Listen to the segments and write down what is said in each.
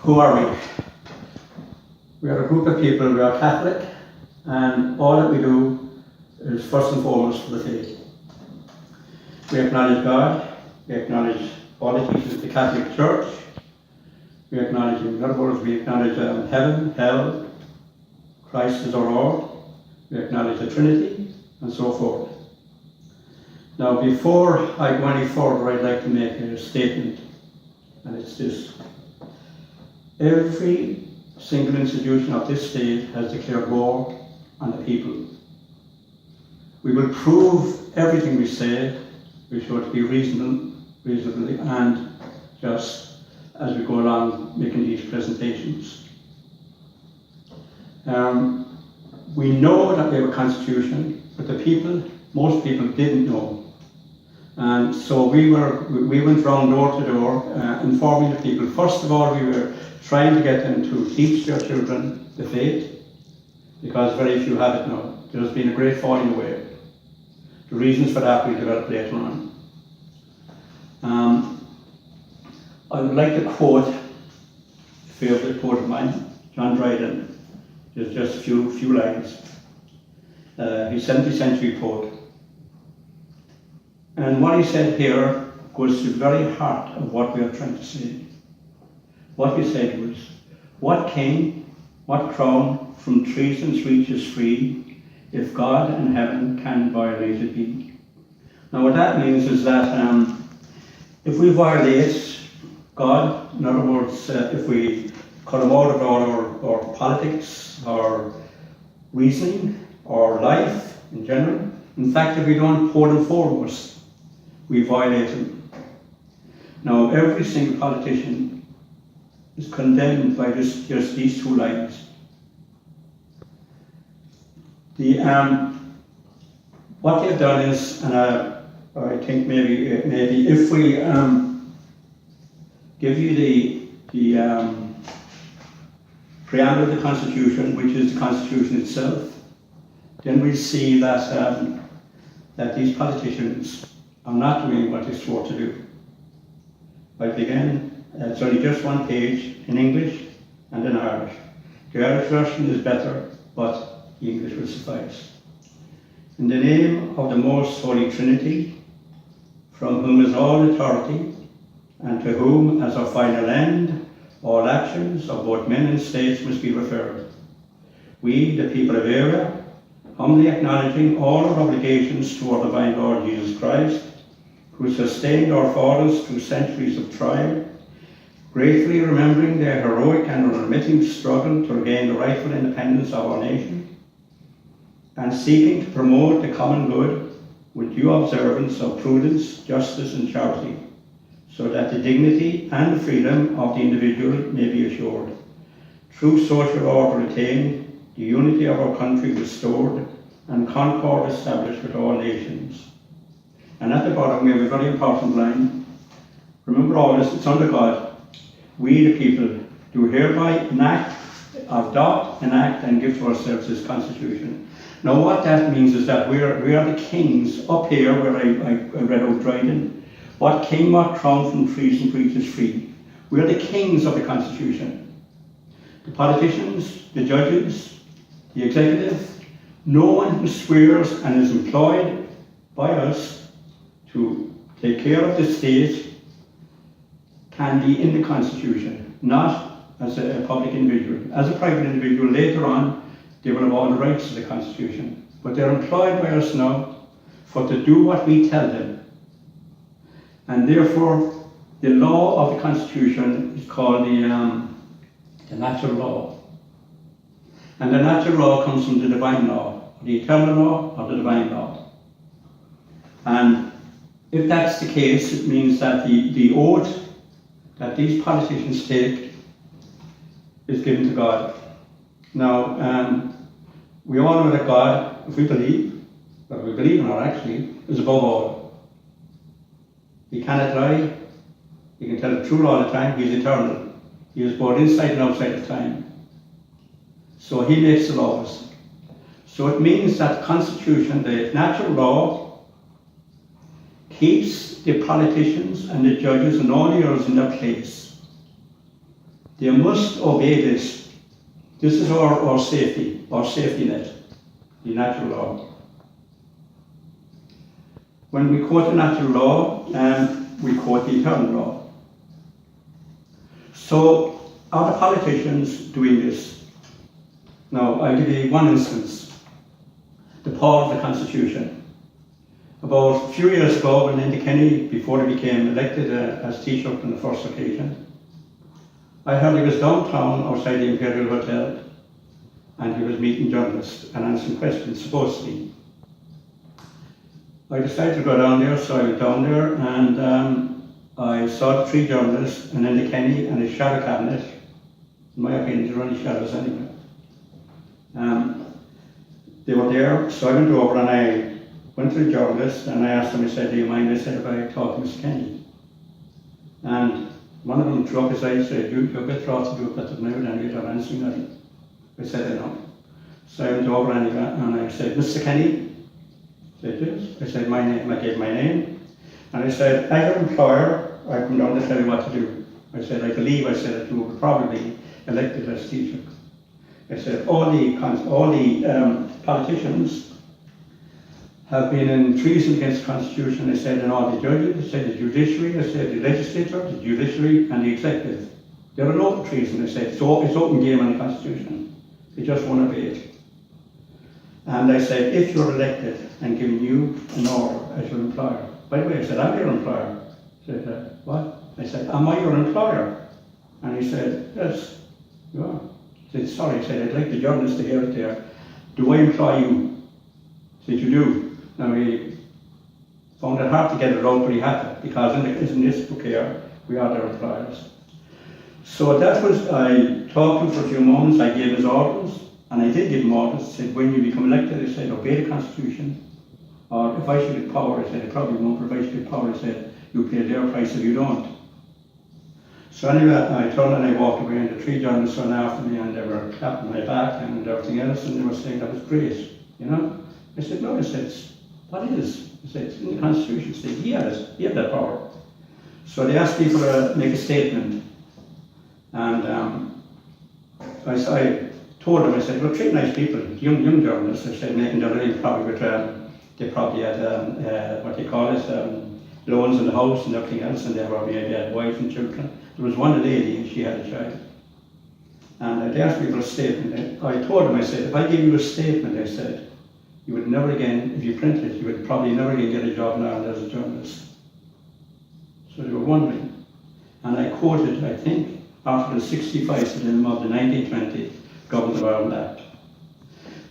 Who are we? We are a group of people, we are Catholic, and all that we do is first and foremost for the faith. We acknowledge God, we acknowledge all the teachings of the Catholic Church, we acknowledge, in other words, we acknowledge heaven, hell, Christ is our Lord, we acknowledge the Trinity, and so forth. Now, before I go any further, I'd like to make a statement, and it's this. Every single institution of this state has declared war on the people. We will prove everything we say. We should be reasonably and just as we go along making these presentations. We know that we have a constitution, but most people didn't know. And so we went round door to door informing the people. First of all, we were trying to get them to teach their children the faith, because very few have it now. There's been a great falling away. The reasons for that we'll develop later on. I would like to quote a favourite quote of mine, John Dryden. Just a few lines. His 17th century poet. And what he said here goes to the very heart of what we are trying to say. What he said was, what king, what crown from treason's reach is free, if God and heaven can violated be? Now what that means is that if we violate God, in other words, if we cut him out of all our politics, our reasoning, our life in general, in fact, if we don't put him foremost, we violate him. Now every single politician is condemned by just these two lines. What they've done is, and I think maybe if we give you the preamble of the Constitution, which is the Constitution itself, then we'll see that that these politicians are not doing what they swore to do. But again, it's only just one page in English and in Irish. The Irish version is better, but the English will suffice. In the name of the most Holy Trinity, from whom is all authority, and to whom, as our final end, all actions of both men and states must be referred. We, the people of Eire, humbly acknowledging all our obligations to our divine Lord Jesus Christ, who sustained our fathers through centuries of trial, gratefully remembering their heroic and unremitting struggle to regain the rightful independence of our nation, and seeking to promote the common good with due observance of prudence, justice and charity, so that the dignity and the freedom of the individual may be assured, true social order attained, the unity of our country restored, and concord established with all nations. And at the bottom we have a very important line. Remember all this, it's under God. We the people do hereby adopt, enact and give to ourselves this Constitution. Now what that means is that we are the kings up here where I read out Dryden. What king, what crown from treason preaches free. We are the kings of the Constitution. The politicians, the judges, the executive, no one who swears and is employed by us to take care of the state can be in the Constitution, not as a public individual. As a private individual, later on, they will have all the rights to the Constitution. But they're employed by us now for to do what we tell them. And therefore, the law of the Constitution is called the natural law. And the natural law comes from the divine law, the eternal law or the divine law. And if that's the case, it means that the oath that these politicians take is given to God. Now, we all know that God, if we believe, what we believe in or actually, is above all. He cannot lie, he can tell the truth all the time, he's eternal. He is both inside and outside of time. So he makes the laws. So it means that the Constitution, the natural law, keeps the politicians and the judges and all the others in their place. They must obey this. This is our safety net, the natural law. When we quote the natural law, we quote the eternal law. So, are the politicians doing this? Now, I'll give you one instance. The power of the Constitution. About a few years ago, when Enda Kenny, before he became elected as Taoiseach on the first occasion, I heard he was downtown outside the Imperial Hotel and he was meeting journalists and answering questions, supposedly. I decided to go down there, so I went down there and I saw the three journalists and Enda Kenny and his shadow cabinet. In my opinion, they were only shadows anyway. They were there, so I went over and I went to the journalist and I asked them, I said, do you mind, I said, if I talk to Mr. Kenny? And one of them threw up his eyes and said, you're a bit thought to do it better than I would anyway, I'm answering that. I said, I know. So I went over anyway and I said, Mr. Kenny? I said, yes. I said, my name, I gave my name. And I said, as your employer, I come down to tell you what to do. I said, I believe, I said, that you will probably be elected as Taoiseach. I said, all the politicians have been in treason against the Constitution. I said, and all the judges, I said, the judiciary, I said, the legislature, the judiciary, and the executive. They're an open treason, I said. It's open game on the Constitution. They just won't obey it. And I said, if you're elected and given you an order as your employer, by the way, I said, I'm your employer. I said, what? I said, am I your employer? And he said, yes, you are. I said, sorry, I said, I'd like the journalist to hear it there. Do I employ you? I said, you do. Now he found it hard to get it out, but he had to, because in this book here, we are their employers. So that was, I talked to him for a few moments, I gave his orders, and I did give him orders. I said, when you become elected, I said, obey the Constitution. Or if I should get power, I said, I probably won't, but if I should get power, I said, you pay their price if you don't. So anyway, I turned and I walked away, and the three journalists ran after me, and they were clapping my back and everything else, and they were saying that was great, you know. I said, no, I said, what is? I said, it's in the Constitution. I said, he had that power. So they asked people to make a statement, and I told them, I said, well, three nice people, young journalists, I said, making their living probably with, they probably had, what they call it, loans in the house and everything else, and they probably had wife and children. There was one lady and she had a child. And they asked me for a statement. I told them, I said, if I give you a statement, I said, you would never again, if you print it, you would probably never again get a job in Ireland as a journalist. So they were wondering. And I quoted, I think, Article 65 of the 1920 Government of Ireland Act.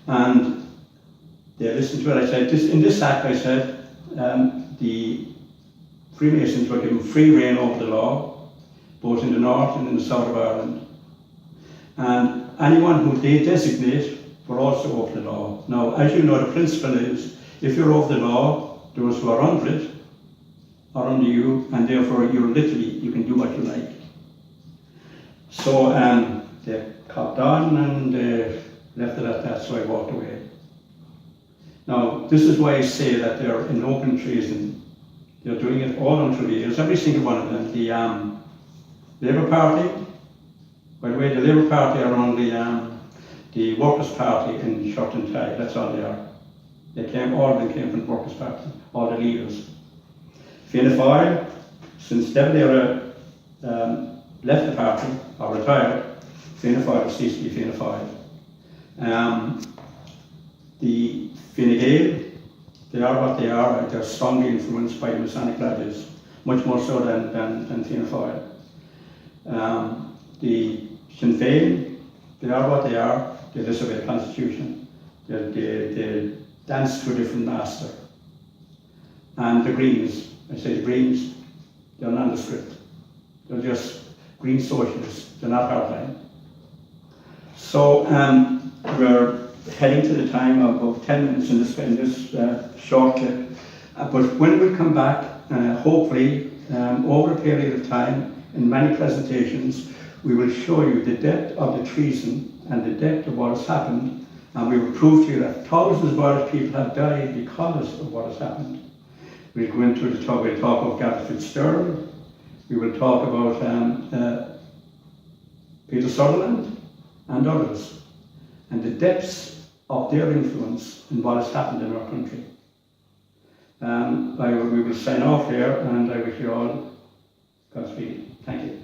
And they listened to it. I said, in this act, I said, the Freemasons were given free rein over the law, both in the north and in the south of Ireland. And anyone who they designate were also over the law. Now, as you know, the principle is, if you're over the law, those who are under it are under you, and therefore you can do what you like. So they copped on and left it at that, so I walked away. Now, this is why I say that they're in open treason. They're doing it all down through the years, every single one of them. The Labour Party, by the way, the Labour Party are on the Workers' Party in shirt and tie, that's all they are. All of them came from the Workers' Party, all the leaders. Fianna Fáil, since David Era left the party, or retired, Fianna Fáil ceased to be Fianna Fáil. The Fine Gael, they are what they are. They're strongly influenced by the Masonic lodges, much more so than Fianna Fáil. The Sinn Féin, they are what they are. They disobey the Constitution. They dance to a different master. And the Greens, I say the Greens, they're nondescript. They're just green socialists. They're not hardline. So we're heading to the time of about 10 minutes in this short clip. But when we come back, hopefully, over a period of time, in many presentations, we will show you the depth of the treason and the depth of what has happened, and we will prove to you that thousands of Irish people have died because of what has happened. We'll go into the talk, we'll talk about Gareth Fitzgerald, we will talk about Peter Sutherland and others, and the depths of their influence in what has happened in our country. We will sign off here, and I wish you all Godspeed. Thank you.